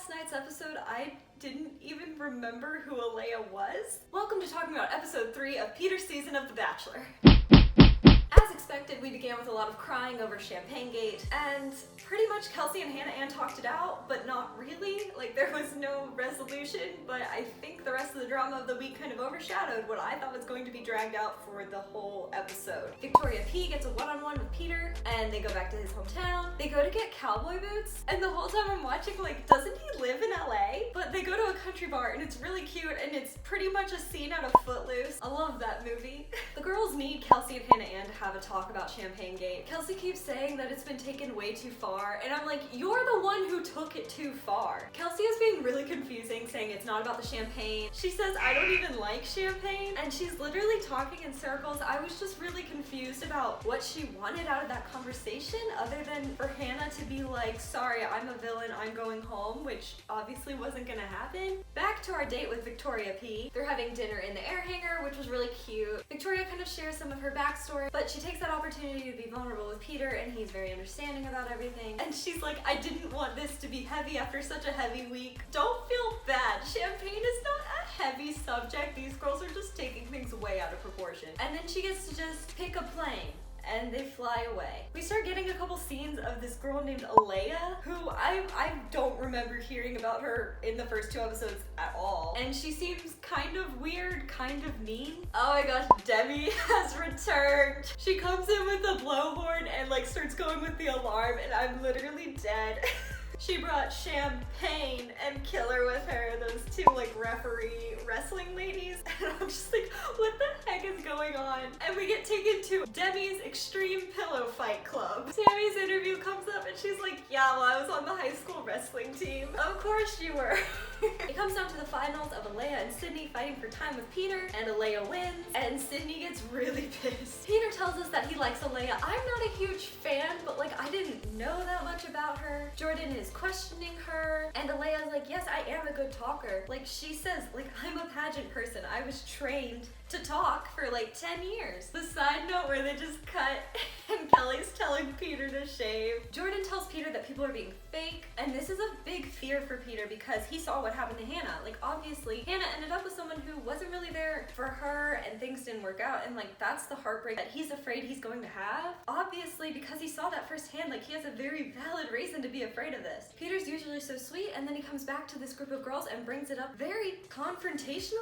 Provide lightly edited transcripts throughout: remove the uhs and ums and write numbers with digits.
last night's episode, I didn't even remember who Alayah was. Welcome to talking about episode 3 of Peter's season of The Bachelor. As expected, we began with a lot of crying over Champagne Gate, and pretty much Kelsey and Hannah Ann talked it out, but not really. Like, there was no resolution, but I think the rest of the drama of the week kind of overshadowed what I thought was going to be dragged out for the whole episode. Victoria P gets a one-on-one with Peter, and they go back to his hometown. They go to get cowboy boots, and the whole time I'm watching, like, doesn't he live in LA? But they go to a country bar, and it's really cute, and it's pretty much a scene out of Footloose. I love that movie. The girls need Kelsey and Hannah Ann to have a talk about Champagne Gate. Kelsey keeps saying that it's been taken way too far, and I'm like, you're the one who took it too far. Kelsey is being really confusing, saying it's not about the champagne. She says, I don't even like champagne, and she's literally talking in circles. I was just really confused about what she wanted out of that conversation, other than for Hannah to be like, sorry, I'm a villain, I'm going home, which obviously wasn't gonna happen. Back to our date with Victoria P. They're having dinner in the air hangar, which was really cute. Victoria kind of shares some of her backstory, but she takes that opportunity to be vulnerable with Peter, and he's very understanding about everything. And she's like, I didn't want this to be heavy after such a heavy week. Don't feel bad. Champagne is not a heavy subject. These girls are just taking things way out of proportion. And then she gets to just pick a plane, and they fly away. We start getting a couple scenes of this girl named Alayah, who I don't remember hearing about her in the first 2 episodes at all. And she seems kind of weird, kind of mean. Oh my gosh, Demi has returned. She comes in with the blowhorn and like starts going with the alarm, and I'm literally dead. She brought Champagne and Killer with her, those 2 like referee wrestling ladies, and I'm just like, what the heck is going on? And we get taken to Demi's Extreme Pillow Fight Club. Tammy's interview comes up and she's like, yeah, well, I was on the high school wrestling team. Of course you were. It comes down to the finals of Alayah and Sydney fighting for time with Peter, and Alayah wins, and Sydney gets really pissed. Peter tells us that he likes Alayah. I'm not a huge fan, but like, I didn't know that much about her. Jordan is questioning her, and Alayah's like, yes, I am a good talker. Like, she says, like, I'm a pageant person. I was trained to talk for like 10 years. The side note where they just cut and Kelly's telling Peter to shave. Jordan tells Peter that people are being fake, and this is a big fear for Peter because he saw what happened to Hannah. Like, obviously, Hannah ended up with someone who wasn't really there for her, and things didn't work out, and like, that's the heartbreak that he's afraid he's going to have. Obviously, because he saw that firsthand, like, he has a very valid reason to be afraid of this. Peter's usually so sweet, and then he comes back to this group of girls and brings it up very confrontationally.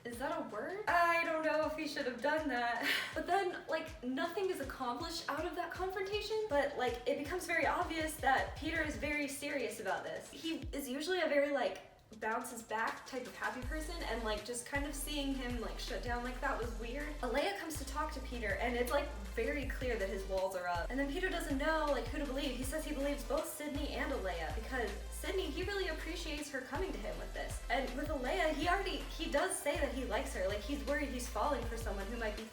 Is that a word? I don't know if he should have done that. But then, like, nothing is accomplished out of that confrontation, but like, it becomes very obvious that Peter is very serious about this. He is usually a very like bounces back type of happy person, and like, just kind of seeing him like shut down like that was weird. Alayah comes to talk to Peter, and it's like very clear that his walls are up, and then Peter doesn't know like who to believe. He says he believes both Sydney and Alayah because Sydney, he really appreciates her coming to him with this, and with Alayah, he does say that he likes her. Like, he's worried he's falling for someone who might be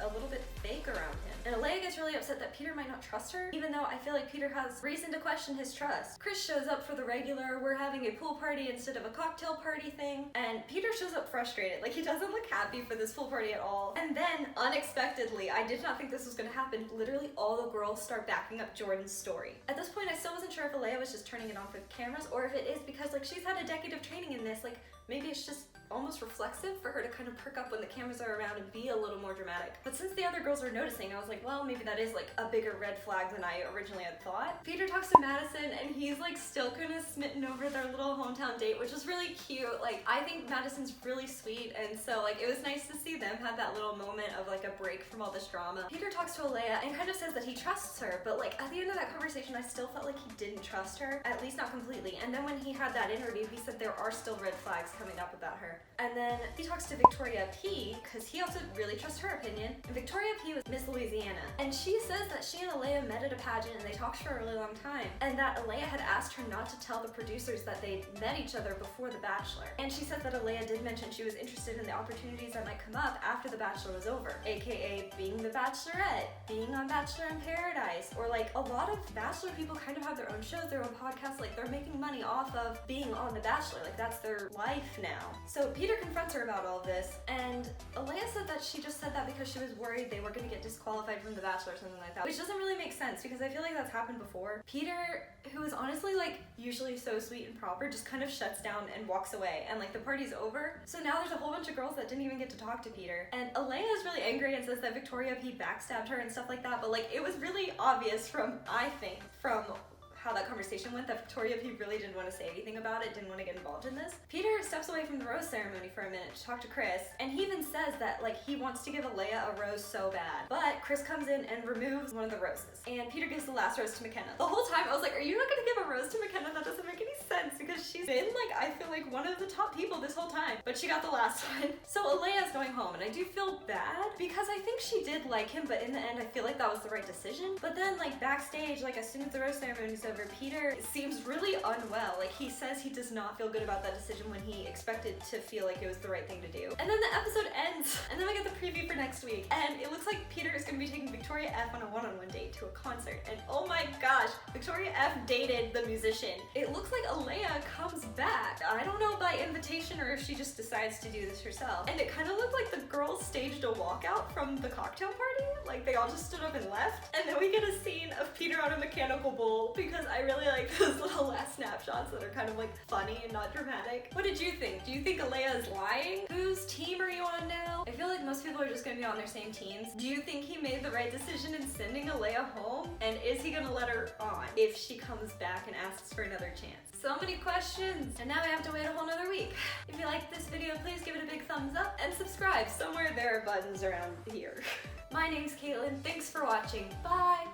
a little bit fake around him. And Alayah gets really upset that Peter might not trust her, even though I feel like Peter has reason to question his trust. Chris shows up for the regular, we're having a pool party instead of a cocktail party thing, and Peter shows up frustrated. Like, he doesn't look happy for this pool party at all. And then, unexpectedly, I did not think this was gonna happen, literally all the girls start backing up Jordan's story. At this point, I still wasn't sure if Alayah was just turning it on for the cameras, or if it is because like, she's had a decade of training in this. Like, maybe it's just almost reflexive for her to kind of perk up when the cameras are around and be a little more dramatic. But since the other girls were noticing, I was like, well, maybe that is like a bigger red flag than I originally had thought. Peter talks to Madison, and he's like still kind of smitten over their little hometown date, which is really cute. Like, I think Madison's really sweet, and so like, it was nice to see them have that little moment of like a break from all this drama. Peter talks to Alayah and kind of says that he trusts her, but like, at the end of that conversation, I still felt like he didn't trust her, at least not completely. And then when he had that interview, he said there are still red flags coming up about her. And then he talks to Victoria P, because he also really trusts her opinion. And Victoria P was Miss Louisiana, and she says that she and Alayah met at a pageant and they talked for a really long time, and that Alayah had asked her not to tell the producers that they met each other before The Bachelor. And she said that Alayah did mention she was interested in the opportunities that might come up after The Bachelor was over, aka being the Bachelorette, being on Bachelor in Paradise, or like, a lot of Bachelor people kind of have their own shows, their own podcasts. Like, they're making money off of being on The Bachelor. Like, that's their life life now. So Peter confronts her about all of this, and Alayah said that she just said that because she was worried they were gonna get disqualified from The Bachelor or something like that, which doesn't really make sense because I feel like that's happened before. Peter, who is honestly like usually so sweet and proper, just kind of shuts down and walks away, and like the party's over. So now there's a whole bunch of girls that didn't even get to talk to Peter, and Alayah is really angry and says that Victoria P backstabbed her and stuff like that, but like it was really obvious from how that conversation went that Victoria P really didn't want to say anything about it, didn't want to get involved in this. Peter steps away from the rose ceremony for a minute to talk to Chris, and he even says that like he wants to give Alayah a rose so bad. But Chris comes in and removes one of the roses, and Peter gives the last rose to McKenna. The whole time I was like, are you not gonna give a rose to McKenna? That doesn't make any sense because she's been like, I feel like one of the top people this whole time, but she got the last one. So Alayah's going home, and I do feel bad because I think she did like him, but in the end I feel like that was the right decision. But then like backstage, like as soon as the rose ceremony's over, Peter seems really unwell. Like he says he does not feel good about that decision when he expected to feel like it was the right thing to do. And then the episode ends, and then we get the preview for next week, and it looks like Peter is going to be taking Victoria F on a one-on-one date to a concert, and oh my gosh, Victoria F dated the musician. It looks like Alayah comes back. I don't know by invitation or if she just decides to do this herself. And it kind of looked like the girls staged a walkout from the cocktail party. Like they all just stood up and left. And then we get a scene of Peter on a mechanical bull because I really like those little last snapshots that are kind of like funny and not dramatic. What did you think? Do you think Alayah is lying? Whose team are you on now? I feel like most people are just gonna be on their same teams. Do you think he made the right decision in sending Alayah home? And is he gonna let her on if she comes back and asks for another chance? So many questions, and now we have to wait a whole nother week. If you liked this video, please give it a big thumbs up and subscribe. Somewhere there are buttons around here. My name's Caitlin. Thanks for watching. Bye!